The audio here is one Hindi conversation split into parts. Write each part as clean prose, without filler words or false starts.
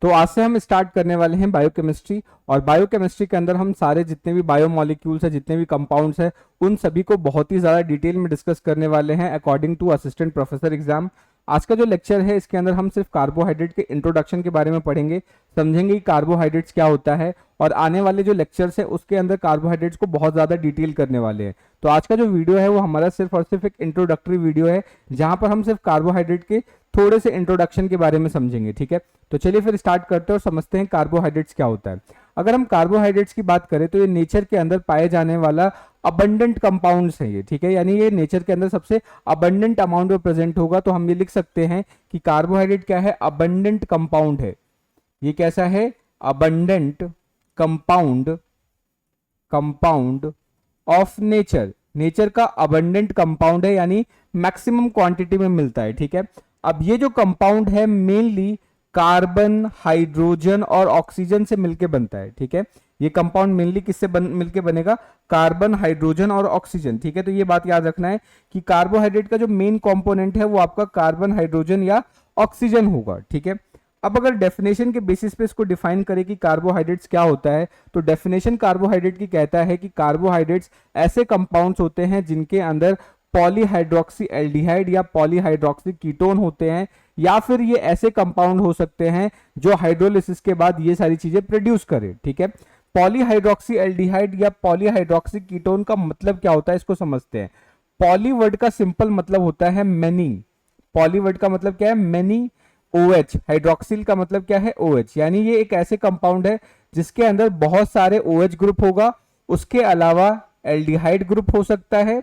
तो आज से हम स्टार्ट करने वाले हैं बायोकेमिस्ट्री। और बायोकेमिस्ट्री के अंदर हम सारे जितने भी बायोमोलिक्यूल्स है, जितने भी कंपाउंड्स है, उन सभी को बहुत ही ज़्यादा डिटेल में डिस्कस करने वाले हैं according to assistant professor exam. आज का जो लेक्चर है इसके अंदर हम सिर्फ कार्बोहाइड्रेट के इंट्रोडक्शन के बारे में पढ़ेंगे, समझेंगे कि कार्बोहाइड्रेट्स क्या होता है, और आने वाले जो लेक्चर्स है उसके अंदर कार्बोहाइड्रेट्स को बहुत ज़्यादा डिटेल करने वाले हैं। तो आज का जो वीडियो है वो हमारा सिर्फ और सिर्फ एक इंट्रोडक्टरी वीडियो है, जहां पर हम सिर्फ कार्बोहाइड्रेट के थोड़े से इंट्रोडक्शन के बारे में समझेंगे। ठीक है, तो चलिए फिर स्टार्ट करते हैं और समझते हैं कार्बोहाइड्रेट्स क्या होता है। अगर हम कार्बोहाइड्रेट्स की बात करें तो ये नेचर के अंदर पाए जाने वाला अबंडेंट कंपाउंड्स है ये। ठीक है, यानी ये नेचर के अंदर सबसे अबंडेंट अमाउंट में प्रेजेंट होगा। तो हम ये लिख सकते हैं कि कार्बोहाइड्रेट क्या है, अबंडेंट कंपाउंड है। ये कैसा है, abundant compound, compound of nature, nature का अबंडेंट कंपाउंड है, यानी मैक्सिमम क्वांटिटी में मिलता है। ठीक है, अब ये जो कंपाउंड है मेनली कार्बन, हाइड्रोजन और ऑक्सीजन से मिलके बनता है। ठीक है, ये कंपाउंड मेनली किससे मिलके बनेगा, कार्बन, हाइड्रोजन और ऑक्सीजन। ठीक है, तो ये बात याद रखना है कि कार्बोहाइड्रेट का जो मेन कंपोनेंट है वो आपका कार्बन, हाइड्रोजन या ऑक्सीजन होगा। ठीक है, अब अगर डेफिनेशन के बेसिस पे इसको डिफाइन करें कि कार्बोहाइड्रेट्स क्या होता है, तो डेफिनेशन कार्बोहाइड्रेट की कहता है कि कार्बोहाइड्रेट्स ऐसे कंपाउंड्स होते हैं जिनके अंदर पॉलीहाइड्रोक्सी एल्डिहाइड या पॉलीहाइड्रोक्सी कीटोन होते हैं, या फिर ये ऐसे कंपाउंड हो सकते हैं जो हाइड्रोलिसिस के बाद ये सारी चीजें प्रोड्यूस करें। ठीक है, पॉलीहाइड्रोक्सी एल्डिहाइड या पॉलीहाइड्रोक्सी कीटोन का मतलब क्या होता है इसको समझते हैं। पॉली वर्ड का सिंपल मतलब होता है मेनी, पॉली वर्ड का मतलब क्या है, मेनी। OH, हाइड्रोक्सिल का मतलब क्या है, OH, यानी ये एक ऐसे कंपाउंड है जिसके अंदर बहुत सारे OH ग्रुप होगा, उसके अलावा एल्डिहाइड ग्रुप हो सकता है।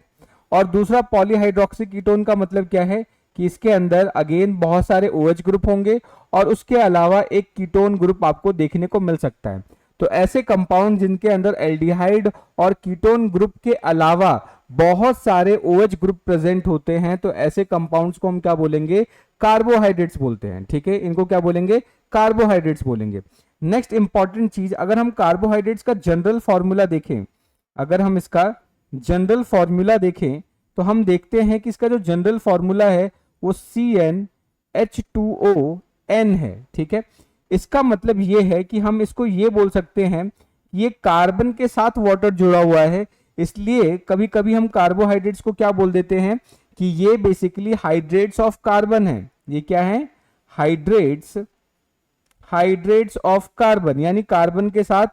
और दूसरा पॉलीहाइड्रोक्सी कीटोन का मतलब क्या है कि इसके अंदर अगेन बहुत सारे OH ग्रुप होंगे और उसके अलावा एक कीटोन ग्रुप आपको देखने को मिल सकता है। तो ऐसे कंपाउंड जिनके अंदर एल्डिहाइड और कीटोन ग्रुप के अलावा बहुत सारे OH ग्रुप प्रेजेंट होते हैं, तो ऐसे कंपाउंड्स को हम क्या बोलेंगे, कार्बोहाइड्रेट्स बोलते हैं। ठीक है, इनको क्या बोलेंगे, कार्बोहाइड्रेट्स बोलेंगे। नेक्स्ट इंपॉर्टेंट चीज, अगर हम कार्बोहाइड्रेट्स का जनरल फॉर्मूला देखें, अगर हम इसका जनरल फॉर्मूला देखें तो हम देखते हैं कि इसका जो जनरल फॉर्मूला है वो CnH2ON है। ठीक है, इसका मतलब ये है कि हम इसको ये बोल सकते हैं ये कार्बन के साथ वाटर जुड़ा हुआ है, इसलिए कभी कभी हम कार्बोहाइड्रेट्स को क्या बोल देते हैं कि ये बेसिकली हाइड्रेट्स ऑफ कार्बन है। ये क्या है, हाइड्रेट्स, हाइड्रेट्स ऑफ कार्बन, यानी कार्बन के साथ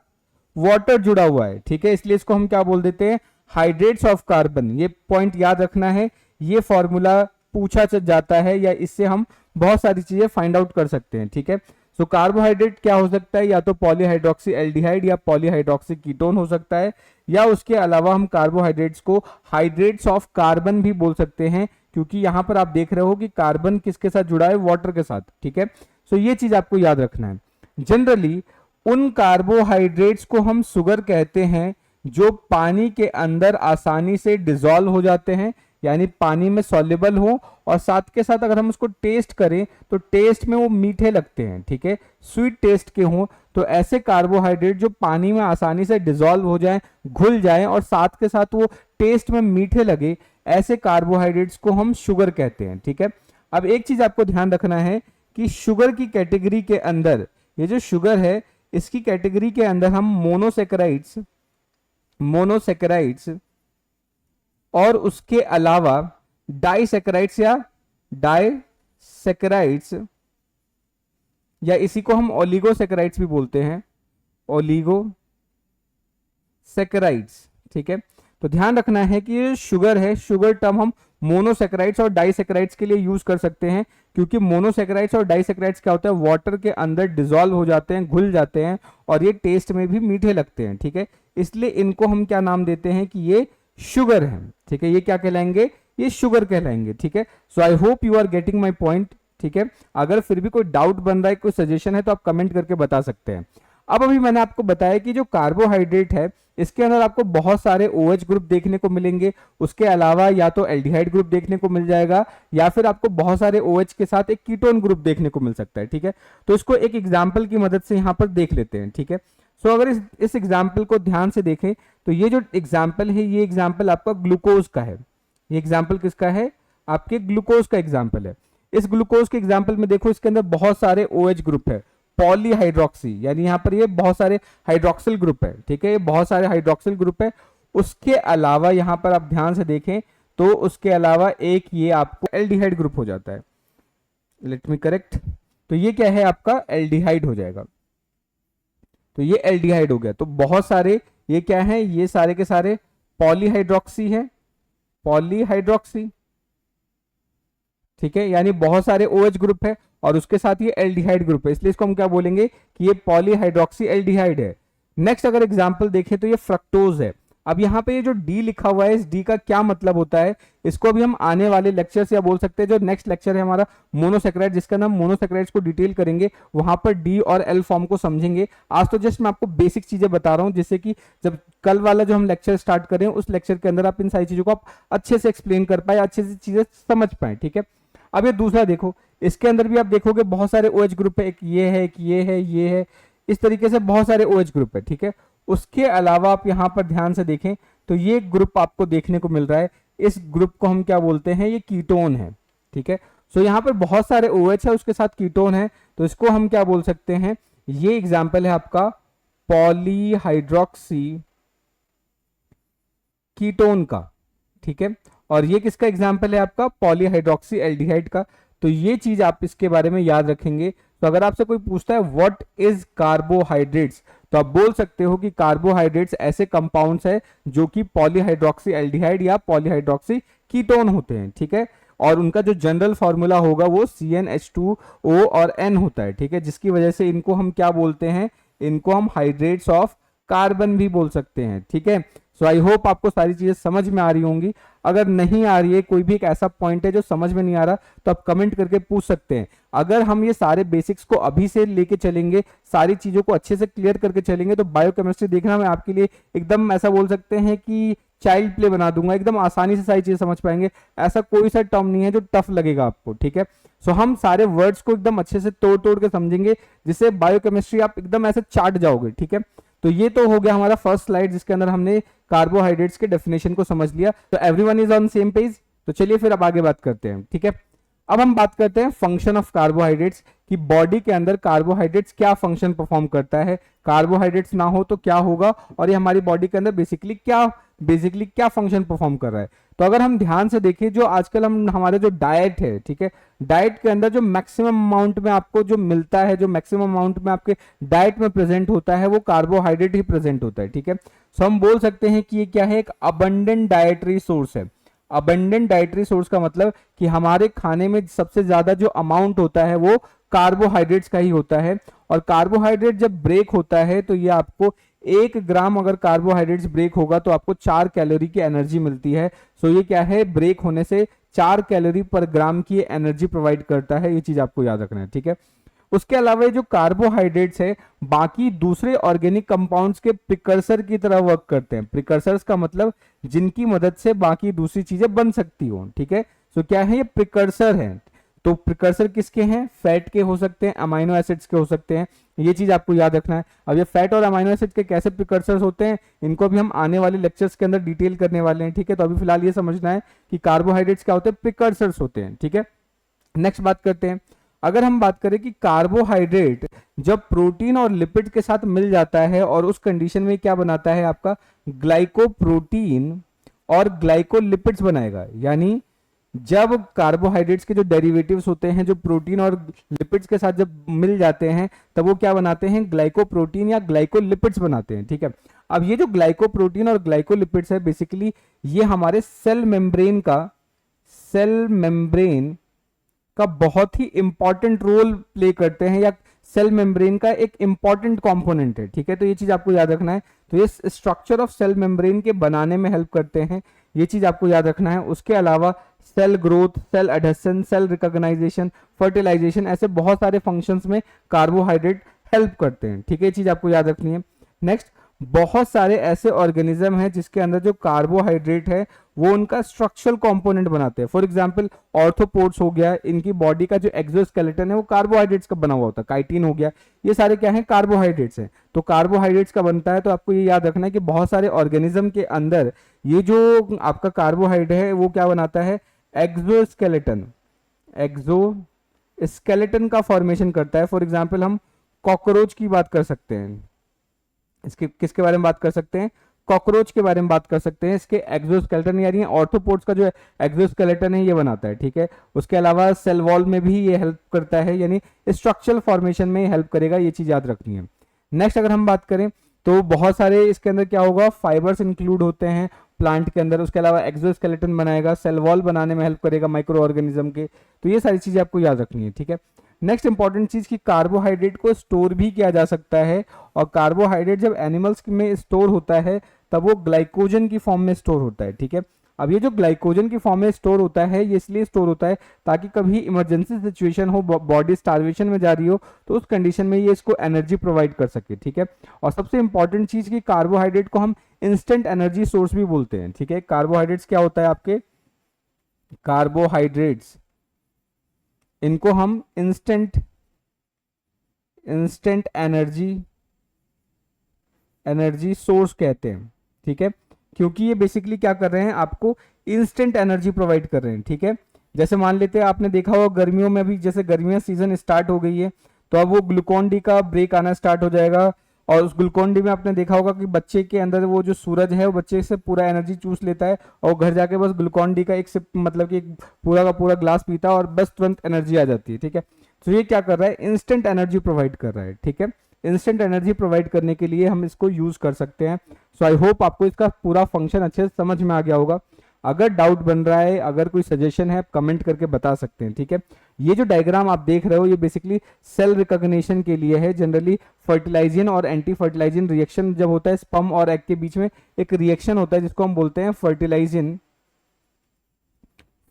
वाटर जुड़ा हुआ है। ठीक है, इसलिए इसको हम क्या बोल देते हैं, हाइड्रेट्स ऑफ कार्बन। ये पॉइंट याद रखना है, ये फॉर्मूला पूछा जाता है या इससे हम बहुत सारी चीजें फाइंड आउट कर सकते हैं। ठीक है, तो कार्बोहाइड्रेट क्या हो सकता है, या तो पॉलीहाइड्रोक्सी एल्डिहाइड या पॉलीहाइड्रोक्सी कीटोन हो सकता है, या उसके अलावा हम कार्बोहाइड्रेट्स को हाइड्रेट्स ऑफ कार्बन भी बोल सकते हैं, क्योंकि यहां पर आप देख रहे हो कि कार्बन किसके साथ जुड़ा है, वाटर के साथ। ठीक है, सो ये चीज आपको याद रखना है। जनरली उन कार्बोहाइड्रेट्स को हम शुगर कहते हैं जो पानी के अंदर आसानी से डिसॉल्व हो जाते हैं, यानी पानी में सॉल्युबल हो, और साथ के साथ अगर हम उसको टेस्ट करें तो टेस्ट में वो मीठे लगते हैं। ठीक है, स्वीट टेस्ट के हों, तो ऐसे कार्बोहाइड्रेट जो पानी में आसानी से डिसॉल्व हो जाएं, घुल जाएं, और साथ के साथ वो टेस्ट में मीठे लगे, ऐसे कार्बोहाइड्रेट्स को हम शुगर कहते हैं। ठीक है, अब एक चीज आपको ध्यान रखना है कि शुगर की कैटेगरी के अंदर, ये जो शुगर है इसकी कैटेगरी के अंदर हम मोनोसेकेराइड्स, मोनोसेकेराइड्स और उसके अलावा डाइसेकेराइड्स या डाइसेकेराइड्स, या इसी को हम ओलिगोसेकेराइड्स भी बोलते हैं, ओलिगोसेकेराइड्स। ठीक है, तो ध्यान रखना है कि ये शुगर है, शुगर टर्म हम मोनोसेकेराइड्स और डाइसेकेराइड्स के लिए यूज कर सकते हैं, क्योंकि मोनोसेकेराइड्स और डाइसेकेराइड्स क्या होता है, वाटर के अंदर डिसॉल्व हो जाते हैं, घुल जाते हैं, और ये टेस्ट में भी मीठे लगते हैं। ठीक है, इसलिए इनको हम क्या नाम देते हैं कि ये शुगर है। ठीक है, ये क्या कहलाएंगे, ये शुगर कहलाएंगे। ठीक है, so I hope you are getting my point. ठीक है, अगर फिर भी कोई डाउट बन रहा है, कोई सजेशन है, तो आप कमेंट करके बता सकते हैं। अब अभी मैंने आपको बताया कि जो कार्बोहाइड्रेट है इसके अंदर आपको बहुत सारे OH ग्रुप देखने को मिलेंगे, उसके अलावा या तो एल्डिहाइड ग्रुप देखने को मिल जाएगा, या फिर आपको बहुत सारे OH के साथ एक कीटोन ग्रुप देखने को मिल सकता है। ठीक है, तो इसको एक एग्जाम्पल की मदद से यहाँ पर देख लेते हैं। ठीक है, सो अगर इस एग्जाम्पल को ध्यान से देखें तो ये जो एग्जाम्पल है, ये एग्जाम्पल आपका ग्लूकोज का है। ये एग्जाम्पल किसका है, आपके ग्लूकोज का एग्जाम्पल है। इस ग्लूकोज के एग्जाम्पल में देखो, इसके अंदर बहुत सारे OH ग्रुप है, पॉलीहाइड्रोक्सी, यानी यहाँ पर ये बहुत सारे हाइड्रोक्सिल ग्रुप है, ठीक है, ये बहुत सारे हाइड्रोक्सिल ग्रुप है। उसके अलावा यहाँ पर आप ध्यान से देखें तो उसके अलावा एक ये आपको एल्डिहाइड ग्रुप हो जाता है, लेट मी करेक्ट, तो ये क्या है आपका एल्डिहाइड हो जाएगा, तो ये एल्डिहाइड हो गया। तो बहुत सारे ये क्या है, ये सारे के सारे पॉलीहाइड्रोक्सी है, पॉलीहाइड्रोक्सी, ठीक है, यानी बहुत सारे OH ग्रुप है और उसके साथ ये एल्डिहाइड ग्रुप है, इसलिए इसको हम क्या बोलेंगे कि ये पॉलीहाइड्रोक्सी एल्डिहाइड है। नेक्स्ट अगर एग्जांपल देखें तो ये फ्रक्टोज है। अब यहाँ पे ये जो डी लिखा हुआ है, इस डी का क्या मतलब होता है, इसको भी हम आने वाले लेक्चर से या बोल सकते हैं जो नेक्स्ट लेक्चर है हमारा मोनोसेक्राइड, जिसका नाम मोनोसेक्राइड्स को डिटेल करेंगे, वहां पर डी और एल फॉर्म को समझेंगे। आज तो जस्ट मैं आपको बेसिक चीजें बता रहा हूं, जिससे कि जब कल वाला जो हम लेक्चर स्टार्ट करें उस लेक्चर के अंदर आप इन सारी चीजों को आप अच्छे से एक्सप्लेन कर पाए, अच्छे से चीजें समझ पाए, ठीक है। अब ये दूसरा देखो, इसके अंदर भी आप देखोगे बहुत सारे OH ग्रुप है, एक ये है, एक ये है, ये है, इस तरीके से बहुत सारे OH ग्रुप है, ठीक है। उसके अलावा आप यहाँ पर ध्यान से देखें तो ये ग्रुप आपको देखने को मिल रहा है, इस ग्रुप को हम क्या बोलते हैं, ये कीटोन है, ठीक है। सो यहाँ पर बहुत सारे OH है, उसके साथ कीटोन है, तो इसको हम क्या बोल सकते हैं, ये एग्जाम्पल है आपका पॉलीहाइड्रोक्सी कीटोन का, ठीक है। और ये किसका एग्जाम्पल है आपका पॉलीहाइड्रोक्सी एल्डिहाइड का। तो ये चीज आप इसके बारे में याद रखेंगे। तो अगर आपसे कोई पूछता है व्हाट इज कार्बोहाइड्रेट्स, तो आप बोल सकते हो कि कार्बोहाइड्रेट्स ऐसे कंपाउंड्स है जो कि पॉलीहाइड्रोक्सी एल्डिहाइड या पॉलीहाइड्रोक्सी कीटोन होते हैं, ठीक है। और उनका जो जनरल फॉर्मूला होगा वो CnH2O और N होता है, ठीक है, जिसकी वजह से इनको हम क्या बोलते हैं, इनको हम हाइड्रेट्स ऑफ कार्बन भी बोल सकते हैं, ठीक है। सो आई होप आपको सारी चीजें समझ में आ रही होंगी। अगर नहीं आ रही है, कोई भी एक ऐसा पॉइंट है जो समझ में नहीं आ रहा, तो आप कमेंट करके पूछ सकते हैं। अगर हम ये सारे बेसिक्स को अभी से लेके चलेंगे, सारी चीजों को अच्छे से क्लियर करके चलेंगे, तो बायोकेमिस्ट्री देखना मैं आपके लिए एकदम ऐसा बोल सकते हैं कि चाइल्ड प्ले बना दूंगा, एकदम आसानी से सारी चीजें समझ पाएंगे। ऐसा कोई सा टर्म नहीं है जो टफ लगेगा आपको, ठीक है। सो हम सारे वर्ड्स को एकदम अच्छे से तोड़ तोड़ के समझेंगे, जिससे बायोकेमिस्ट्री आप एकदम ऐसे चाट जाओगे, ठीक है। तो ये तो हो गया हमारा फर्स्ट स्लाइड, जिसके अंदर हमने कार्बोहाइड्रेट्स के डेफिनेशन को समझ लिया। तो everyone is on same page. तो चलिए फिर अब आगे बात करते हैं, ठीक है। अब हम बात करते हैं फंक्शन ऑफ कार्बोहाइड्रेट्स, कि बॉडी के अंदर कार्बोहाइड्रेट्स क्या फंक्शन परफॉर्म करता है, कार्बोहाइड्रेट्स ना हो तो क्या होगा, और ये हमारी बॉडी के अंदर बेसिकली क्या फंक्शन परफॉर्म कर रहा है। तो अगर हम ध्यान से देखें, जो आजकल हम हमारे जो डाइट है, ठीक है, डाइट के अंदर जो मैक्सिमम अमाउंट में आपको जो मिलता है, जो मैक्सिमम अमाउंट में आपके डाइट में प्रेजेंट होता है, वो कार्बोहाइड्रेट ही प्रेजेंट होता है, ठीक है। सो हम बोल सकते हैं कि ये क्या है, एक अबंडेंट डाइटरी सोर्स है। अबंडेंट डाइटरी सोर्स का मतलब कि हमारे खाने में सबसे ज्यादा जो अमाउंट होता है वो कार्बोहाइड्रेट्स का ही होता है। और कार्बोहाइड्रेट जब ब्रेक होता है तो ये आपको 1 ग्राम अगर कार्बोहाइड्रेट्स ब्रेक होगा तो आपको 4 कैलोरी की एनर्जी मिलती है। सो ये क्या है, ब्रेक होने से 4 कैलोरी पर ग्राम की एनर्जी प्रोवाइड करता है, ये चीज आपको याद रखना है, ठीक है। उसके अलावा ये जो कार्बोहाइड्रेट्स है बाकी दूसरे ऑर्गेनिक कंपाउंड्स के प्रिकर्सर की तरह वर्क करते हैं। प्रिकर्सर्स का मतलब जिनकी मदद से बाकी दूसरी चीजें बन सकती हो, ठीक है। सो क्या है, ये प्रिकर्सर है। तो प्रिकर्सर किसके हैं, फैट के हो सकते हैं, अमाइनो एसिड्स के हो सकते हैं, ये चीज आपको याद रखना है। अब ये फैट और अमाइनो एसिड के कैसे प्रिकर्सर्स होते हैं, इनको भी हम आने वाले लेक्चर्स के अंदर डिटेल करने वाले हैं, ठीक है। तो अभी फिलहाल ये समझना है कि कार्बोहाइड्रेट्स क्या होते हैं, प्रिकर्सर्स होते हैं, ठीक है। नेक्स्ट बात करते हैं, अगर हम बात करें कि कार्बोहाइड्रेट जब प्रोटीन और लिपिड के साथ मिल जाता है और उस कंडीशन में क्या बनाता है, आपका ग्लाइकोप्रोटीन और ग्लाइकोलिपिड्स बनाएगा। यानी जब कार्बोहाइड्रेट्स के जो डेरिवेटिव्स होते हैं, जो प्रोटीन और लिपिड्स के साथ जब मिल जाते हैं, तब वो क्या बनाते हैं, ग्लाइकोप्रोटीन या ग्लाइकोलिपिड्स बनाते हैं, ठीक है। अब ये जो ग्लाइकोप्रोटीन और ग्लाइकोलिपिड्स है, बेसिकली ये हमारे सेल मेम्ब्रेन का बहुत ही इंपॉर्टेंट रोल प्ले करते हैं, या सेल मेम्ब्रेन का एक इंपॉर्टेंट कंपोनेंट है, ठीक है। तो ये चीज आपको याद रखना है। तो ये स्ट्रक्चर ऑफ सेल मेम्ब्रेन के बनाने में हेल्प करते हैं, ये चीज आपको याद रखना है। उसके अलावा cell growth, cell adhesion, cell recognization, fertilization, ऐसे बहुत सारे फंक्शंस में कार्बोहाइड्रेट हेल्प करते हैं, ठीक है। ये चीज आपको याद रखनी है। नेक्स्ट, बहुत सारे ऐसे ऑर्गेनिज्म हैं जिसके अंदर जो कार्बोहाइड्रेट है वो उनका स्ट्रक्चरल कंपोनेंट बनाते हैं। फॉर एग्जांपल ऑर्थोपोड्स हो गया, इनकी बॉडी का जो एक्सोस्केलेटन है वो कार्बोहाइड्रेट्स का बना हुआ होता है, काइटिन हो गया, ये सारे क्या है, कार्बोहाइड्रेट्स हैं। तो कार्बोहाइड्रेट्स का बनता है। तो आपको ये याद रखना है कि बहुत सारे ऑर्गेनिज्म के अंदर ये जो आपका कार्बोहाइड्रेट है वो क्या बनाता है, एक्सोस्केलेटन का फॉर्मेशन करता है। फॉर एग्जाम्पल हम कॉकरोच की बात कर सकते हैं। इसके किसके बारे में बात कर सकते हैं? कॉकरोच के बारे में बात कर सकते हैं। इसके एक्सोस्केलेटन यानी ऑर्थोपोड्स का जो एक्सोस्केलेटन है ये बनाता है, ठीक है। उसके अलावा सेल वॉल में भी ये हेल्प करता है, यानी स्ट्रक्चरल फॉर्मेशन में हेल्प करेगा, ये चीज याद रखनी है। नेक्स्ट अगर हम बात करें तो बहुत सारे इसके अंदर क्या होगा, फाइबर्स इंक्लूड होते हैं प्लांट के अंदर। उसके अलावा एक्सोस्केलेटन बनाएगा, सेल वॉल बनाने में हेल्प करेगा माइक्रो ऑर्गेनिज्म के। तो ये सारी चीजें आपको याद रखनी है, ठीक है। नेक्स्ट इंपॉर्टेंट चीज कि कार्बोहाइड्रेट को स्टोर भी किया जा सकता है, और कार्बोहाइड्रेट जब एनिमल्स में स्टोर होता है तब वो ग्लाइकोजन की फॉर्म में स्टोर होता है, ठीक है। अब ये जो ग्लाइकोजन की फॉर्म में स्टोर होता है ये इसलिए स्टोर होता है ताकि कभी इमरजेंसी सिचुएशन हो, बॉडी स्टार्वेशन में जा रही हो, तो उस कंडीशन में ये इसको एनर्जी प्रोवाइड कर सके, ठीक है। और सबसे इंपॉर्टेंट चीज कि कार्बोहाइड्रेट को हम इंस्टेंट एनर्जी सोर्स भी बोलते हैं, ठीक है। कार्बोहाइड्रेट्स क्या होता है आपके? कार्बोहाइड्रेट्स इनको हम इंस्टेंट एनर्जी सोर्स कहते हैं, ठीक है। क्योंकि ये बेसिकली क्या कर रहे हैं, आपको इंस्टेंट एनर्जी प्रोवाइड कर रहे हैं, ठीक है। जैसे मान लेते हैं आपने देखा होगा गर्मियों में भी, जैसे गर्मियां सीजन स्टार्ट हो गई है तो अब वो ग्लूकोन डी का ब्रेक आना स्टार्ट हो जाएगा, और उस ग्लूकोन डी में आपने देखा होगा कि बच्चे के अंदर वो जो सूरज है वो बच्चे से पूरा एनर्जी चूस लेता है, और घर जाके बस ग्लूकोन डी का एक सिप मतलब कि पूरा का पूरा ग्लास पीता है और बस तुरंत एनर्जी आ जाती है, ठीक है। तो ये क्या कर रहा है, इंस्टेंट एनर्जी प्रोवाइड कर रहा है, ठीक है। इंस्टेंट एनर्जी प्रोवाइड करने के लिए हम इसको यूज कर सकते हैं। सो आई होप आपको इसका पूरा फंक्शन अच्छे से समझ में आ गया होगा। अगर डाउट बन रहा है, अगर कोई सजेशन है, आप कमेंट करके बता सकते हैं, ठीक है। ये जो डायग्राम आप देख रहे हो ये बेसिकली सेल रिकॉग्निशन के लिए है। जनरली फर्टिलाइजिन और एंटी फर्टिलाइजिन रिएक्शन जब होता है स्पर्म और एग के बीच में एक रिएक्शन होता है जिसको हम बोलते हैं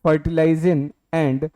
fertilizin and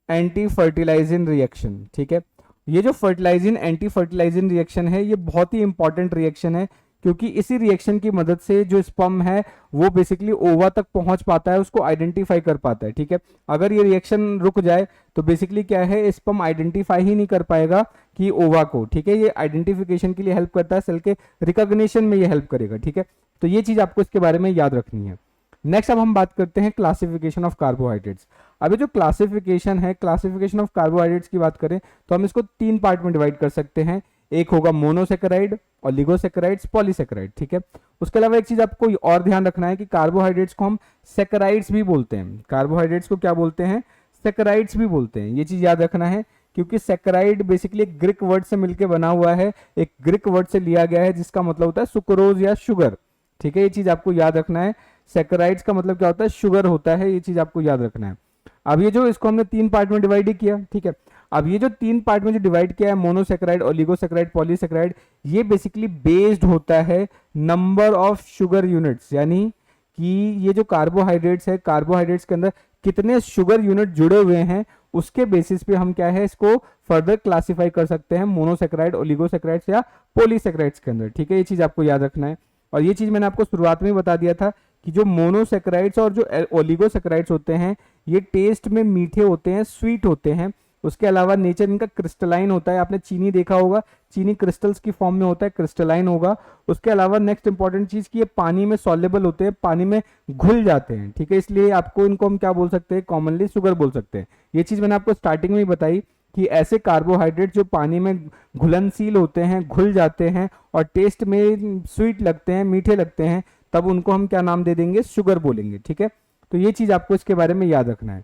anti fertilizin reaction, ठीक है। ये जो फर्टिलाइजिन एंटी फर्टिलाइजिन रिएक्शन है ये बहुत ही इंपॉर्टेंट रिएक्शन है, क्योंकि इसी रिएक्शन की मदद से जो स्पर्म है वो बेसिकली ओवा तक पहुंच पाता है, उसको आइडेंटिफाई कर पाता है, ठीक है। अगर ये रिएक्शन रुक जाए तो बेसिकली क्या है, स्पर्म आइडेंटिफाई ही नहीं कर पाएगा कि ओवा को, ठीक है। ये आइडेंटिफिकेशन के लिए हेल्प करता है, सेल के रिकॉग्निशन में ये हेल्प करेगा, ठीक है। तो ये चीज आपको इसके बारे में याद रखनी है। नेक्स्ट अब हम बात करते हैं क्लासिफिकेशन ऑफ कार्बोहाइड्रेट्स। अभी जो क्लासिफिकेशन है, क्लासिफिकेशन ऑफ कार्बोहाइड्रेट्स की बात करें तो हम इसको 3 पार्ट में डिवाइड कर सकते हैं। एक होगा मोनोसेकेराइड, ओलिगोसेकेराइड्स, पॉलीसेकेराइड, ठीक है। उसके अलावा एक चीज आपको और ध्यान रखना है कि कार्बोहाइड्रेट्स को हम सेकेराइड्स भी बोलते हैं। कार्बोहाइड्रेट्स को क्या बोलते हैं? सेकेराइड्स भी बोलते हैं। ये चीज याद रखना है क्योंकि सेकेराइड बेसिकली एक ग्रीक वर्ड से मिलकर बना हुआ है, एक ग्रीक वर्ड से लिया गया है जिसका मतलब होता है सुक्रोज या शुगर, ठीक है। ये चीज आपको याद रखना है। सेकेराइड्स का मतलब क्या होता है? शुगर होता है, ये चीज आपको याद रखना है। अब ये जो इसको हमने 3 पार्ट में डिवाइड किया, ठीक है। अब ये जो 3 पार्ट में जो डिवाइड किया है, मोनोसेकेराइड, ओलिगोसेकेराइड, पॉलीसेकेराइड, ये बेसिकली बेस्ड होता है नंबर ऑफ शुगर यूनिट्स, यानी कि ये जो कार्बोहाइड्रेट्स है, कार्बोहाइड्रेट्स के अंदर कितने शुगर यूनिट जुड़े हुए हैं उसके बेसिस पे हम क्या है इसको फर्दर क्लासिफाई कर सकते हैं मोनोसेकेराइड, ओलिगोसेकेराइड्स या पॉलीसेकेराइड्स के अंदर, ठीक है। ये चीज आपको याद रखना है। और ये चीज मैंने आपको शुरुआत में बता दिया था कि जो मोनोसेकेराइड्स और जो ओलिगोसेकेराइड्स होते हैं ये टेस्ट में मीठे होते हैं, स्वीट होते हैं। उसके अलावा नेचर इनका क्रिस्टलाइन होता है। आपने चीनी देखा होगा, चीनी क्रिस्टल्स की फॉर्म में होता है, क्रिस्टलाइन होगा। उसके अलावा नेक्स्ट इंपॉर्टेंट चीज कि ये पानी में सॉल्युबल होते हैं, पानी में घुल जाते हैं, ठीक है। इसलिए आपको इनको हम क्या बोल सकते हैं? कॉमनली शुगर बोल सकते हैं। ये चीज मैंने आपको स्टार्टिंग में ही बताई कि ऐसे कार्बोहाइड्रेट जो पानी में घुलनशील होते हैं, घुल जाते हैं और टेस्ट में स्वीट लगते हैं, मीठे लगते हैं, तब उनको हम क्या नाम दे देंगे? शुगर बोलेंगे, ठीक है। तो ये चीज आपको इसके बारे में याद रखना है।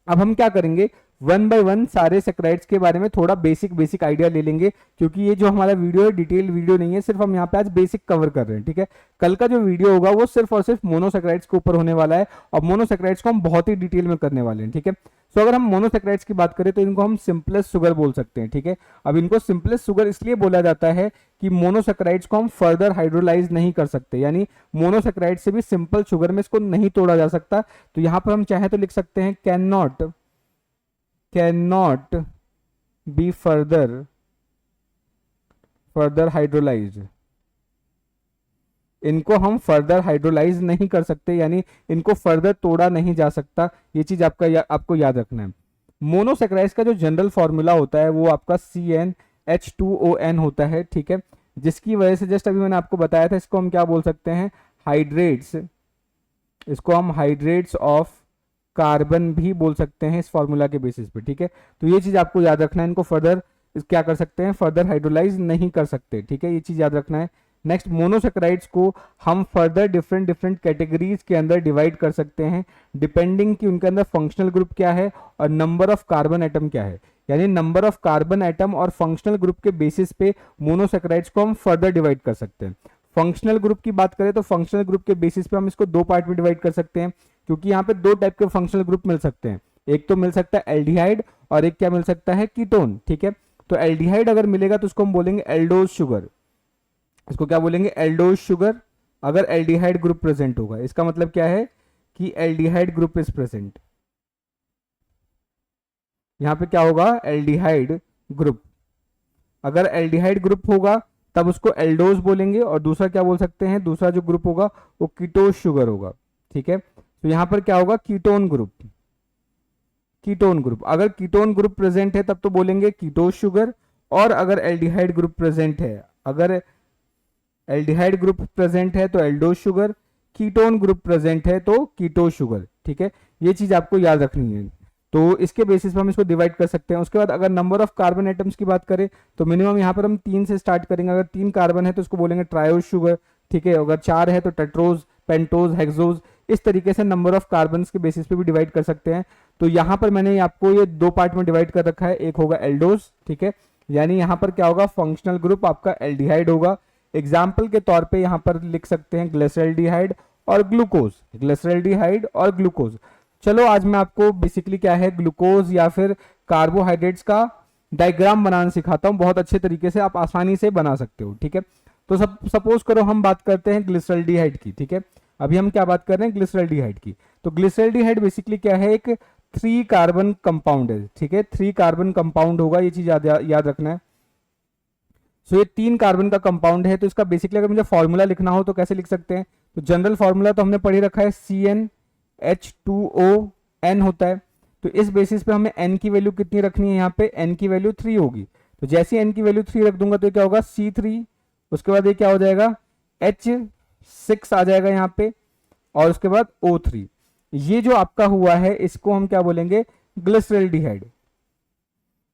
अब हम क्या करेंगे, 1 बाय 1 सारे सेकेराइड्स के बारे में थोड़ा बेसिक आइडिया ले लेंगे, क्योंकि ये जो हमारा वीडियो है डिटेल वीडियो नहीं है, सिर्फ हम यहाँ पे आज बेसिक कवर कर रहे हैं, ठीक है। कल का जो वीडियो होगा वो सिर्फ और सिर्फ मोनोसेकेराइड्स के ऊपर होने वाला है, और मोनोसेकेराइड्स को हम बहुत ही डिटेल में करने वाले हैं, ठीक है। सो अगर हम मोनोसेकेराइड्स की बात करें तो इनको हम सिंपलेस्ट शुगर बोल सकते हैं, ठीक है। अब इनको सिंपलेस्ट शुगर इसलिए बोला जाता है कि मोनोसेकेराइड्स को हम फर्दर हाइड्रोलाइज नहीं कर सकते, यानी मोनोसेकेराइड से भी सिंपल शुगर में इसको नहीं तोड़ा जा सकता। तो यहां पर हम चाहे तो लिख सकते हैं can not be further hydrolysed. इनको हम फर्दर हाइड्रोलाइज नहीं कर सकते, यानी इनको फर्दर तोड़ा नहीं जा सकता। ये चीज आपको याद रखना है। मोनोसेकेराइड्स का जो जनरल फॉर्मूला होता है वो आपका CnH2ON होता है, ठीक है। जिसकी वजह से जस्ट अभी मैंने आपको बताया था, इसको हम क्या बोल सकते हैं? हाइड्रेट्स। इसको हम हाइड्रेट्स ऑफ कार्बन भी बोल सकते हैं इस फॉर्मूला के बेसिस पे, ठीक है। तो ये चीज आपको याद रखना है, इनको फर्दर क्या कर सकते हैं, फर्दर हाइड्रोलाइज नहीं कर सकते, ठीक है, ये चीज याद रखना है। नेक्स्ट, मोनोसेक्राइड्स को हम फर्दर डिफरेंट डिफरेंट कैटेगरीज के अंदर डिवाइड कर सकते हैं डिपेंडिंग कि उनके अंदर फंक्शनल ग्रुप क्या है और नंबर ऑफ कार्बन एटम क्या है, यानी नंबर ऑफ कार्बन एटम और फंक्शनल ग्रुप के बेसिस पे मोनोसेक्राइड्स को हम फर्दर डिवाइड कर सकते हैं। फंक्शनल ग्रुप की बात करें तो फंक्शनल ग्रुप के बेसिस पे हम इसको दो पार्ट में डिवाइड कर सकते हैं, क्योंकि यहाँ पे दो टाइप के फंक्शनल ग्रुप मिल सकते हैं, एक तो मिल सकता है एल्डिहाइड और एक क्या मिल सकता है, कीटोन, ठीक है। तो एल्डिहाइड अगर मिलेगा तो उसको हम बोलेंगे एल्डोज शुगर, इसको क्या बोलेंगे, एल्डोज शुगर, अगर एल्डिहाइड ग्रुप प्रेजेंट होगा। इसका मतलब क्या है कि एल्डिहाइड ग्रुप इज प्रेजेंट, यहां पे क्या होगा, एल्डिहाइड ग्रुप, अगर एल्डिहाइड ग्रुप होगा तब उसको एल्डोज बोलेंगे, और दूसरा क्या बोल सकते हैं, दूसरा जो ग्रुप होगा वो कीटोज शुगर होगा, ठीक है। तो यहां पर क्या होगा, कीटोन ग्रुप, कीटोन ग्रुप, अगर कीटोन ग्रुप प्रेजेंट है तब तो बोलेंगे कीटोज शुगर, और अगर एल्डिहाइड ग्रुप प्रेजेंट है, अगर एल्डिहाइड ग्रुप प्रेजेंट है तो aldose sugar, ketone group present है तो कीटोज शुगर, ठीक है। ये चीज आपको याद रखनी है। तो इसके बेसिस पे हम इसको डिवाइड कर सकते हैं। उसके बाद अगर नंबर ऑफ कार्बन एटम्स की बात करें तो मिनिमम यहाँ पर हम 3 से स्टार्ट करेंगे, अगर 3 कार्बन है तो उसको बोलेंगे ट्रायोज शुगर, ठीक है, अगर 4 है तो टेट्रोज, पेंटोज, हेक्सोज, इस तरीके से नंबर ऑफ कार्बन के बेसिस पे भी डिवाइड कर सकते हैं। तो यहाँ पर मैंने आपको ये दो पार्ट में डिवाइड कर रखा है, एक होगा एल्डोज, ठीक है, यानी यहाँ पर क्या होगा, फंक्शनल ग्रुप आपका एल्डिहाइड होगा। एग्जाम्पल के तौर पे यहाँ पर लिख सकते हैं ग्लिसरॉल्डिहाइड और ग्लूकोज, ग्लिसरॉल्डिहाइड और ग्लूकोज। चलो आज मैं आपको बेसिकली क्या है, ग्लूकोज या फिर कार्बोहाइड्रेट्स का डायग्राम बनाना सिखाता हूँ, बहुत अच्छे तरीके से आप आसानी से बना सकते हो, ठीक है। तो सपोज करो हम बात करते हैं ग्लिसरॉल्डिहाइड की, ठीक है, अभी हम क्या बात कर रहे हैं, ग्लिसरॉल्डिहाइड की। तो ग्लिसरॉल्डिहाइड बेसिकली क्या है, एक 3 कार्बन कंपाउंड है, ठीक है, 3 कार्बन कंपाउंड होगा, ये चीज याद रखना है। सो ये 3 कार्बन का कंपाउंड है, तो इसका बेसिकली अगर मुझे फॉर्मूला लिखना हो तो कैसे लिख सकते हैं, तो जनरल फॉर्मूला तो हमने पढ़ी रखा है, CnH2ON होता है। तो इस बेसिस पे हमें n की वैल्यू कितनी रखनी है, यहाँ पे n की वैल्यू 3 होगी, तो जैसे n की वैल्यू 3 रख दूंगा तो क्या होगा, C3, उसके बाद ये क्या हो जाएगा, H6 आ जाएगा यहाँ पे, और उसके बाद O3। ये जो आपका हुआ है इसको हम क्या बोलेंगे, ग्लिसरॉल्डिहाइड,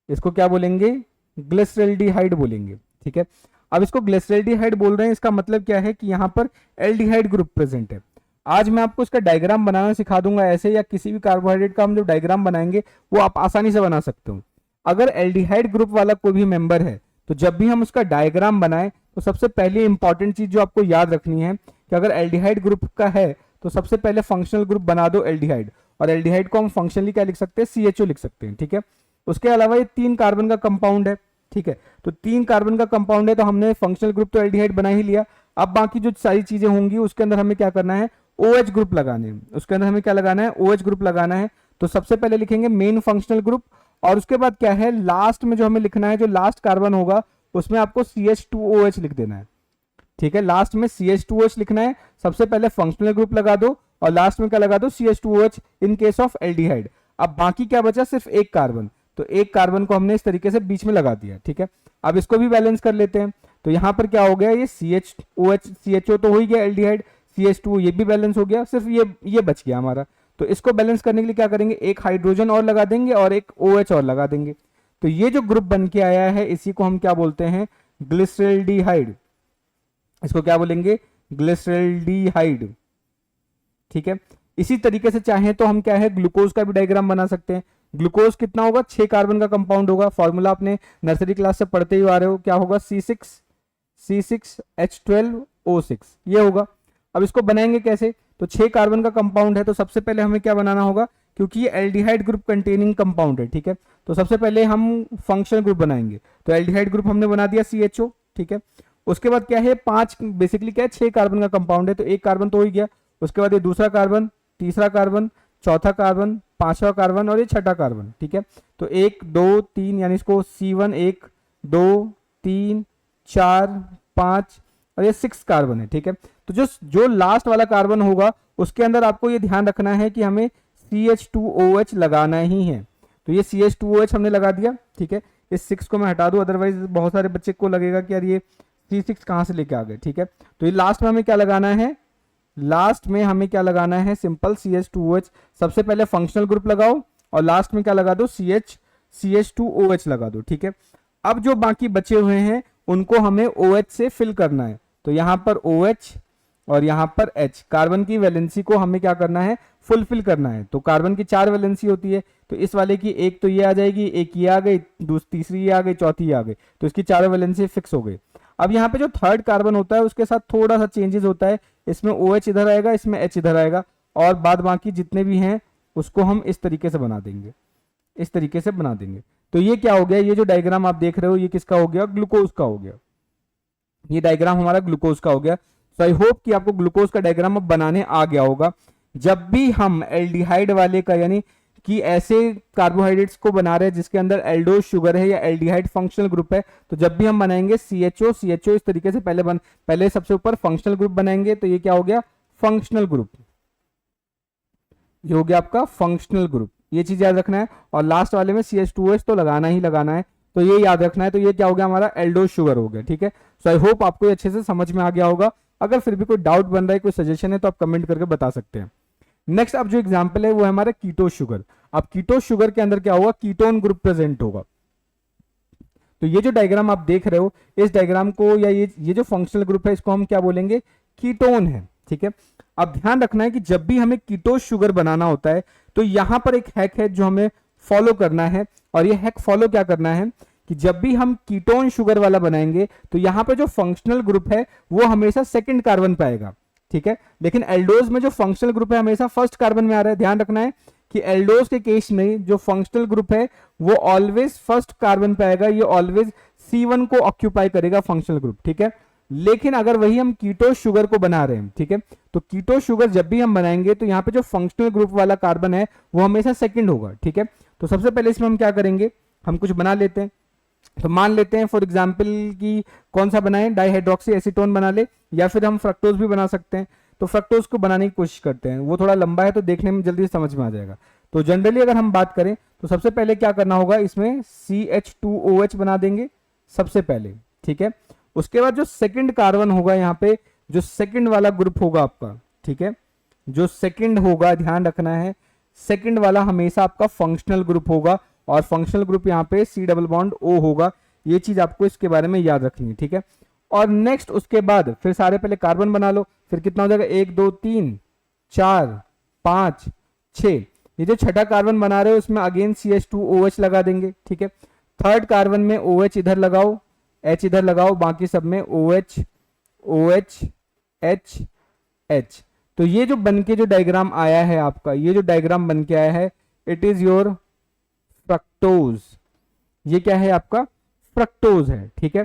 इसको क्या बोलेंगे, ग्लिसरॉल्डिहाइड बोलेंगे, ठीक है। अब इसको ग्लिसरॉल्डिहाइड बोल रहे हैं, इसका मतलब क्या है कि यहाँ पर एल्डिहाइड ग्रुप प्रेजेंट है। आज मैं आपको इसका डायग्राम बनाना सिखा दूंगा ऐसे, या किसी भी कार्बोहाइड्रेट का हम जो डायग्राम बनाएंगे वो आप आसानी से बना सकते हो। अगर एल्डिहाइड ग्रुप वाला कोई भी मेंबर है तो जब भी हम उसका डायग्राम बनाएं तो सबसे पहले इंपॉर्टेंट चीज जो आपको याद रखनी है कि अगर एल्डिहाइड ग्रुप का है तो सबसे पहले फंक्शनल ग्रुप बना दो एल्डिहाइड, और एल्डिहाइड को हम फंक्शनली क्या लिख सकते हैं, CHO लिख सकते हैं, ठीक है। उसके अलावा ये 3 कार्बन का कंपाउंड है, ठीक है, तो 3 कार्बन का कंपाउंड है तो हमने फंक्शनल ग्रुप तो एल्डिहाइड बना ही लिया। अब बाकी जो सारी चीजें होंगी उसके अंदर हमें क्या करना है, OH ग्रुप लगाने हैं, उसके अंदर हमें क्या लगाना है, OH ग्रुप लगाना है। तो सबसे पहले लिखेंगे मेन फंक्शनल ग्रुप, और उसके बाद क्या है, लास्ट में जो हमें लिखना है, जो लास्ट कार्बन होगा उसमें आपको CH2OH लिख देना है, ठीक है, लास्ट में CH2OH लिखना है। सबसे पहले फंक्शनल ग्रुप लगा दो और लास्ट में क्या लगा दो, CH2OH in case of aldehyde. अब बाकी क्या बचा, सिर्फ एक कार्बन, तो एक कार्बन को हमने इस तरीके से बीच में लगा दिया, ठीक है। अब इसको भी बैलेंस कर लेते हैं, तो यहां पर क्या हो गया, ये CHOH, CHO तो हो ही गया, एल्डिहाइड, CH2 ये भी बैलेंस हो गया, सिर्फ ये बच गया हमारा। तो इसको बैलेंस करने के लिए क्या करेंगे, एक हाइड्रोजन और लगा देंगे और एक OH और लगा देंगे। तो ये जो ग्रुप बन के आया है इसी को हम क्या बोलते हैं, ग्लिसरॉल्डिहाइड, इसको क्या बोलेंगे, ग्लिसरॉल्डिहाइड, ठीक है। इसी तरीके से चाहे तो हम क्या है, ग्लूकोज का भी डायग्राम बना सकते हैं। ग्लूकोज कितना होगा, 6 कार्बन का कंपाउंड होगा, फॉर्मूला आपने नर्सरी क्लास से पढ़ते ही आ रहे हो, क्या होगा, C6H12O6, ये होगा। अब इसको बनाएंगे कैसे, तो 6 कार्बन का कंपाउंड है तो सबसे पहले हमें क्या बनाना होगा, क्योंकि ये एल्डिहाइड ग्रुप कंटेनिंग कंपाउंड है, ठीक है, तो सबसे पहले हम फंक्शनल ग्रुप बनाएंगे। तो एल्डिहाइड ग्रुप हमने बना दिया CHO, ठीक है। उसके बाद क्या है, 5 बेसिकली क्या है, 6 कार्बन का कंपाउंड है तो एक कार्बन तो हो ही गया। उसके बाद ये दूसरा कार्बन, तीसरा कार्बन, चौथा कार्बन, 5वां कार्बन और ये 6ठा कार्बन, ठीक है। तो 1 2 3 यानी इसको C1 1 2 3 4 5 और ये 6 कार्बन है, ठीक है। तो जो लास्ट वाला कार्बन होगा उसके अंदर आपको ये ध्यान रखना है कि हमें CH2OH लगाना ही है। तो ये CH2OH हमने लगा दिया, ठीक है। इस 6 को मैं हटा दूं, अदरवाइज बहुत सारे बच्चे को लगेगा कि यार ये C6 कहां से लेके आ गए, ठीक है। तो ये लास्ट में हमें क्या लगाना है, लास्ट में हमें क्या लगाना है, सिंपल CH2OH। सबसे पहले फंक्शनल ग्रुप लगाओ और लास्ट में क्या लगा दो, CH2OH लगा दो, ठीक है। अब जो बाकी बचे हुए हैं उनको हमें OH से फिल करना है। तो यहां पर OH और यहां पर H, कार्बन की वैलेंसी को हमें क्या करना है, फुलफिल करना है। तो कार्बन की 4 वैलेंसी होती है, तो इस वाले की एक तो ये आ जाएगी, एक ये आ गई, तीसरी ये आ गई, चौथी ये आ गई, तो इसकी 4 वैलेंसी फिक्स हो गई। अब यहाँ पे जो थर्ड कार्बन होता है उसके साथ थोड़ा सा चेंजेस होता है, इसमें OH इधर आएगा, इसमें H इधर आएगा, और बाद बाकी जितने भी हैं उसको हम इस तरीके से बना देंगे, इस तरीके से बना देंगे। तो ये क्या हो गया, ये जो डायग्राम आप देख रहे हो ये किसका हो गया, ग्लूकोज का हो गया। ये डायग्राम हमारा ग्लूकोज का हो गया। सो आई होप कि आपको ग्लूकोज का डायग्राम अब बनाने आ गया होगा। जब भी हम एल्डिहाइड वाले का, यानी कि ऐसे कार्बोहाइड्रेट्स को बना रहे हैं जिसके अंदर एल्डोज शुगर है या एल्डिहाइड फंक्शनल ग्रुप है, तो जब भी हम बनाएंगे CHO इस तरीके से पहले सबसे ऊपर फंक्शनल ग्रुप बनाएंगे, तो ये क्या हो गया, फंक्शनल ग्रुप। ये हो गया आपका फंक्शनल ग्रुप, ये चीज याद रखना है। और लास्ट वाले में CH2OH तो लगाना ही लगाना है, तो ये याद रखना है। तो ये क्या हो गया, हमारा एल्डोज शुगर हो गया, ठीक है। सो आई होप आपको अच्छे से समझ में आ गया होगा। अगर फिर भी कोई डाउट बन रहा है, कोई सजेशन है, तो आप कमेंट करके बता सकते हैं। नेक्स्ट अब जो एग्जांपल है वो है हमारा कीटोज शुगर। अब कीटोज शुगर के अंदर क्या होगा, कीटोन ग्रुप प्रेजेंट होगा। तो ये जो डायग्राम आप देख रहे हो, इस डायग्राम को या ये जो फंक्शनल ग्रुप है इसको हम क्या बोलेंगे, कीटोन है, ठीक है। अब ध्यान रखना है कि जब भी हमें कीटोज शुगर बनाना होता है तो यहां पर एक हैक है जो हमें फॉलो करना है। और ये हैक फॉलो क्या करना है कि जब भी हम कीटोन शुगर वाला बनाएंगे तो यहां पर जो फंक्शनल ग्रुप है वो हमेशा सेकंड कार्बन पे आएगा, ठीक है। लेकिन एल्डोज में जो फंक्शनल ग्रुप है हमेशा फर्स्ट कार्बन में आ रहा है। ध्यान रखना है कि एल्डोज के केस में जो फंक्शनल ग्रुप है वो ऑलवेज फर्स्ट कार्बन पे आएगा, ये ऑलवेज C1 को ऑक्यूपाई करेगा फंक्शनल ग्रुप, ठीक है। लेकिन अगर वही हम कीटोज शुगर को बना रहे हैं, ठीक है, तो कीटोज शुगर जब भी हम बनाएंगे तो यहाँ पे जो फंक्शनल ग्रुप वाला कार्बन है वो हमेशा सेकंड होगा, ठीक है। तो सबसे पहले इसमें हम क्या करेंगे, हम कुछ बना लेते हैं। तो मान लेते हैं फॉर एग्जांपल कि कौन सा बनाएं, डाइहाइड्रोक्सी एसीटोन बना ले, या फिर हम फ्रक्टोज भी बना सकते हैं। तो फ्रक्टोज को बनाने की कोशिश करते हैं, वो थोड़ा लंबा है तो देखने में जल्दी समझ में आ जाएगा। तो जनरली अगर हम बात करें तो सबसे पहले क्या करना होगा, इसमें CH2OH बना देंगे सबसे पहले, ठीक है। उसके बाद जो सेकंड कार्बन होगा यहाँ पे, जो सेकंड वाला ग्रुप होगा आपका, ठीक है, जो सेकंड होगा, ध्यान रखना है सेकंड वाला हमेशा आपका फंक्शनल ग्रुप होगा, और फंक्शनल ग्रुप यहाँ पे C डबल बॉन्ड O होगा। ये चीज आपको इसके बारे में याद रखनी है, ठीक है। और नेक्स्ट उसके बाद फिर सारे पहले कार्बन बना लो, फिर कितना हो जाएगा, 1 2 3 4 5 6। ये जो छठा कार्बन बना रहे हो उसमें अगेन CH2OH लगा देंगे, ठीक है। थर्ड कार्बन में OH इधर लगाओ, H इधर लगाओ, बाकी सब में OH OH H H। तो ये जो बनके जो डायग्राम आया है आपका, ये जो डायग्राम बन के आया है, इट इज योर फ्रक्टोज। ये क्या है आपका, फ्रक्टोज है, ठीक है।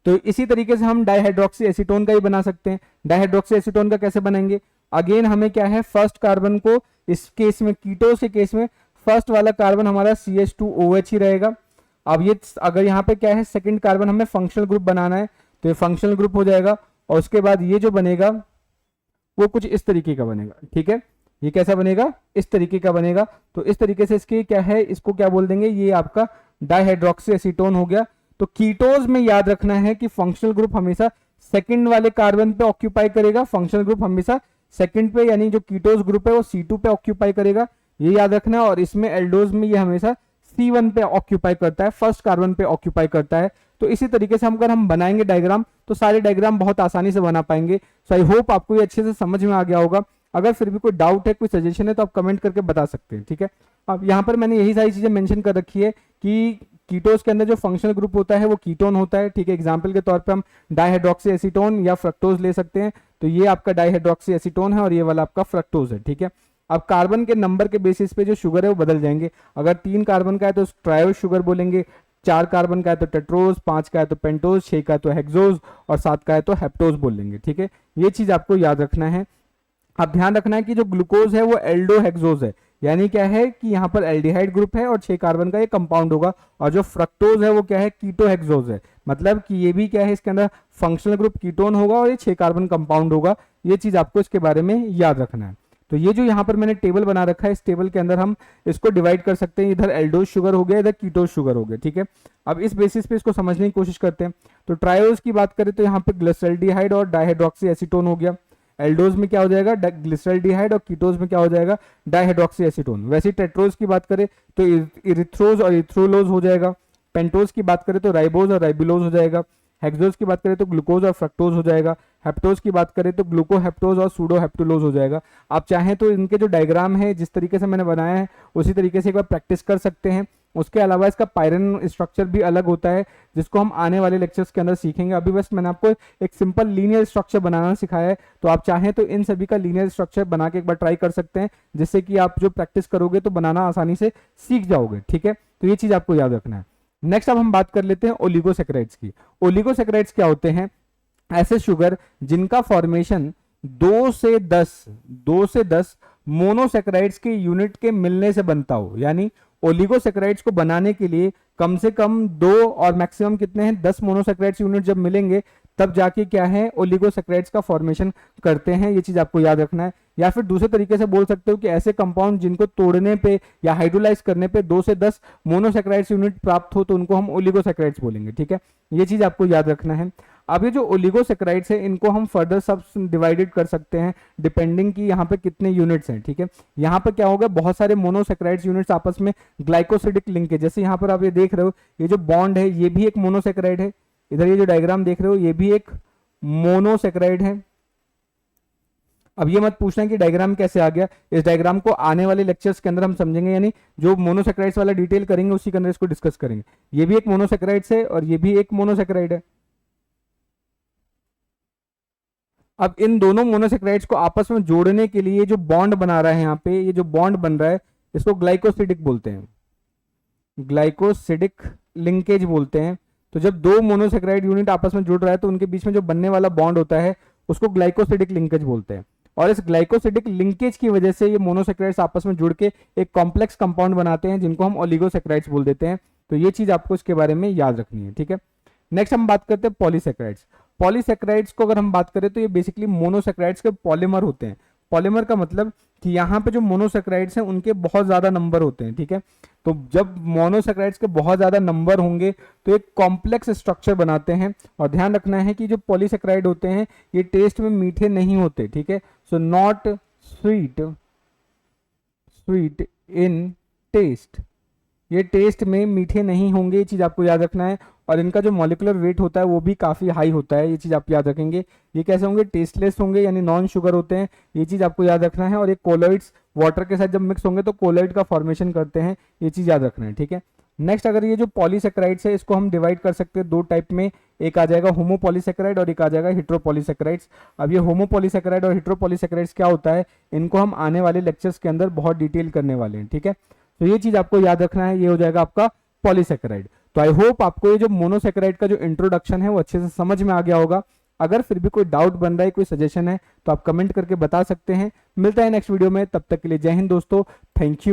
तो इसी तरीके से हम डाइहाइड्रोक्सी एसीटोन का ही बना सकते हैं। डाइहाइड्रोक्सी एसीटोन का कैसे बनाएंगे, अगेन हमें क्या है, फर्स्ट कार्बन को, इस केस में कीटोज के केस में फर्स्ट वाला कार्बन हमारा CH2OH ही रहेगा। अब ये अगर यहाँ पे क्या है, सेकंड कार्बन हमें फंक्शनल ग्रुप बनाना है, तो ये फंक्शनल ग्रुप हो जाएगा। और उसके बाद ये जो बनेगा वो कुछ इस तरीके का बनेगा, ठीक है। ये कैसा बनेगा, इस तरीके का बनेगा। तो इस तरीके से इसके क्या है, इसको क्या बोल देंगे, ये आपका डाइहाइड्रोक्सी एसीटोन हो गया। तो कीटोज में याद रखना है कि फंक्शनल ग्रुप हमेशा सेकंड वाले कार्बन पे ऑक्यूपाई करेगा, फंक्शनल ग्रुप हमेशा सेकंड पे, यानी जो कीटोज ग्रुप है वो C2 पे ऑक्यूपाई करेगा, ये याद रखना है। और इसमें एल्डोज में ये हमेशा C1 पे ऑक्यूपाई करता है, फर्स्ट कार्बन पे ऑक्यूपाई करता है। तो इसी तरीके से अगर हम बनाएंगे डायग्राम तो सारे डायग्राम बहुत आसानी से बना पाएंगे। सो आई होप आपको ये अच्छे से समझ में आ गया होगा। अगर फिर भी कोई डाउट है, कोई सजेशन है, तो आप कमेंट करके बता सकते हैं, ठीक है। अब यहाँ पर मैंने यही सारी चीजें मेंशन कर रखी है कि कीटोज के अंदर जो फंक्शनल ग्रुप होता है वो कीटोन होता है, ठीक है। एग्जांपल के तौर पे हम डाइहाइड्रोक्सी एसीटोन या फ्रक्टोज ले सकते हैं। तो ये आपका डाइहाइड्रोक्सी एसीटोन है और ये वाला आपका फ्रक्टोज है, ठीक है। अब कार्बन के नंबर के बेसिस पे जो शुगर है वो बदल जाएंगे। अगर 3 कार्बन का है तो ट्रायोज शुगर बोलेंगे, 4 कार्बन का है तो टेट्रोज, 5 का है तो पेंटोज, 6 का है तो हेक्सोज और 7 का है तो हेप्टोज बोल लेंगे, ठीक है। ये चीज आपको याद रखना है। अब ध्यान रखना है कि जो ग्लूकोज है वो एल्डोहेक्सोज है, यानी क्या है कि यहाँ पर एल्डिहाइड ग्रुप है और 6 कार्बन का ये कंपाउंड होगा। और जो फ्रक्टोज है वो क्या है, कीटोहेक्सोज है, मतलब कि ये भी क्या है, इसके अंदर फंक्शनल ग्रुप कीटोन होगा और ये 6 कार्बन कंपाउंड होगा। ये चीज आपको इसके बारे में याद रखना है। तो ये जो यहाँ पर मैंने टेबल बना रखा है, इस टेबल के अंदर हम इसको डिवाइड कर सकते हैं, इधर एल्डोज शुगर हो गया, इधर कीटोज शुगर हो गया, ठीक है। अब इस बेसिस पे इसको समझने की कोशिश करते हैं। तो ट्रायोज की बात करें तो यहाँ पे ग्लिसरॉल्डिहाइड और डाइहाइड्रोक्सी एसीटोन हो गया। एल्डोज में क्या हो जाएगा ग्लिसरॉल्डिहाइड, और कीटोज में क्या हो जाएगा डाइहाइड्रोक्सी एसीटोन। वैसे टेट्रोज की बात करें तो इरिथ्रोज और इथ्रोलोज हो जाएगा। पेंटोज की बात करें तो राइबोज और राइबिलोज हो जाएगा। हेक्सोज की बात करें तो ग्लूकोज और फ्रक्टोज हो जाएगा। हेप्टोज की बात करें तो ग्लूकोहेप्टोज और सूडो हेप्टुलोज हो जाएगा। आप चाहें तो इनके जो डायग्राम है जिस तरीके से मैंने बनाया है उसी तरीके से एक बार प्रैक्टिस कर सकते हैं। उसके अलावा इसका पायरन स्ट्रक्चर भी अलग होता है जिसको हम आने वाले लेक्चर्स के अंदर सीखेंगे। अभी बस मैंने आपको एक सिंपल लीनियर स्ट्रक्चर बनाना सिखाया है, तो आप चाहें तो इन सभी का लीनियर स्ट्रक्चर बना के एक बार ट्राई कर सकते हैं, जिससे कि आप जो प्रैक्टिस करोगे तो बनाना आसानी से सीख जाओगे। ठीक है, तो ये चीज आपको याद रखना है। नेक्स्ट अब हम बात कर लेते हैं ओलिगोसैकेराइड्स की। ओलिगोसैकेराइड्स क्या होते हैं? ऐसे शुगर जिनका फॉर्मेशन 2 से 10 मोनोसैकेराइड्स के यूनिट के मिलने से बनता हो। यानी ओलिगोसैकेराइड्स को बनाने के लिए कम से कम 2 और मैक्सिमम कितने हैं 10 मोनोसैकेराइड्स यूनिट जब मिलेंगे तब जाके क्या है ओलिगोसैकेराइड्स का फॉर्मेशन करते हैं। ये चीज आपको याद रखना है। या फिर दूसरे तरीके से बोल सकते हो कि ऐसे कंपाउंड जिनको तोड़ने पे या हाइड्रोलाइज करने पे 2 से 10 मोनोसैकेराइड्स यूनिट प्राप्त हो तो उनको हम ओलिगोसैकेराइड्स बोलेंगे। ठीक है, ये चीज आपको याद रखना है। अब ये जो ओलिगोसैकेराइड्स है इनको हम फर्दर सब डिवाइडेड कर सकते हैं डिपेंडिंग कि यहाँ पे कितने यूनिट्स हैं। ठीक है, यहाँ पर क्या होगा बहुत सारे मोनोसैकेराइड्स यूनिट्स आपस में ग्लाइकोसिडिक लिंक है। जैसे यहाँ पर आप ये देख रहे हो ये जो बॉन्ड है ये भी एक मोनोसैकेराइड है। इधर ये जो डायग्राम देख रहे हो ये भी एक मोनोसैकेराइड है। अब ये मत पूछना कि डायग्राम कैसे आ गया, इस डायग्राम को आने वाले लेक्चर्स के अंदर हम समझेंगे, यानी जो मोनोसैकेराइड्स वाला डिटेल करेंगे उसी के अंदर इसको डिस्कस करेंगे। ये भी एक मोनोसैकेराइड्स है और ये भी एक मोनोसैकेराइड है। अब इन दोनों मोनोसैकेराइड्स को आपस में जोड़ने के लिए जो बॉन्ड बना रहा है यहाँ पे, ये जो बॉन्ड बन रहा है इसको ग्लाइकोसिडिक बोलते हैं, ग्लाइकोसिडिक लिंकेज बोलते हैं। तो जब दो मोनोसैकेराइड यूनिट आपस में जुड़ रहा है तो उनके बीच में जो बनने वाला बॉन्ड होता है उसको ग्लाइकोसिडिक लिंकेज बोलते हैं। और इस ग्लाइकोसिडिक लिंकेज की वजह से ये मोनोसैकेराइड्स आपस में जुड़ के एक कॉम्प्लेक्स कंपाउंड बनाते हैं जिनको हम ओलिगोसैकेराइड्स बोल देते हैं। तो ये चीज आपको इसके बारे में याद रखनी है। ठीक है, नेक्स्ट हम बात करते हैं पॉलीसैकेराइड्स। पॉलीसैकेराइड्स को अगर हम बात करें तो ये बेसिकली मोनोसैकेराइड्स के पॉलीमर होते हैं। पॉलीमर का मतलब कि यहाँ पे जो मोनोसैकेराइड्स हैं उनके बहुत ज्यादा नंबर होते हैं। ठीक है, तो जब मोनोसैकेराइड्स के बहुत ज्यादा नंबर होंगे तो एक कॉम्प्लेक्स स्ट्रक्चर बनाते हैं। और ध्यान रखना है कि जो पॉलीसैकेराइड होते हैं ये टेस्ट में मीठे नहीं होते। ठीक है, so not sweet in taste, ये टेस्ट में मीठे नहीं होंगे, ये चीज आपको याद रखना है। और इनका जो मॉलिक्यूलर वेट होता है वो भी काफी हाई होता है, ये चीज आप याद रखेंगे। ये कैसे होंगे? टेस्टलेस होंगे, यानी नॉन शुगर होते हैं, ये चीज आपको याद रखना है। और ये कोलोइड्स वाटर के साथ जब मिक्स होंगे तो कोलोइड का फॉर्मेशन करते हैं, ये चीज याद रखना है। ठीक है, नेक्स्ट अगर ये जो पॉलीसैकेराइड्स है इसको हम डिवाइड कर सकते हैं दो टाइप में, एक आ जाएगा होमोपॉलीसैकेराइड और एक आ जाएगा हेटेरोपॉलीसैकेराइड्स। अब ये होमोपॉलीसैकेराइड और हेटेरोपॉलीसैकेराइड्स क्या होता है इनको हम आने वाले लेक्चर्स के अंदर बहुत डिटेल करने वाले हैं। ठीक है, तो ये चीज आपको याद रखना है, ये हो जाएगा आपका पॉलीसैकेराइड। तो आई होप आपको ये जो मोनोसैकेराइड का जो इंट्रोडक्शन है वो अच्छे से समझ में आ गया होगा। अगर फिर भी कोई डाउट बन रहा है, कोई सजेशन है तो आप कमेंट करके बता सकते हैं। मिलता है नेक्स्ट वीडियो में, तब तक के लिए जय हिंद दोस्तों, थैंक यू।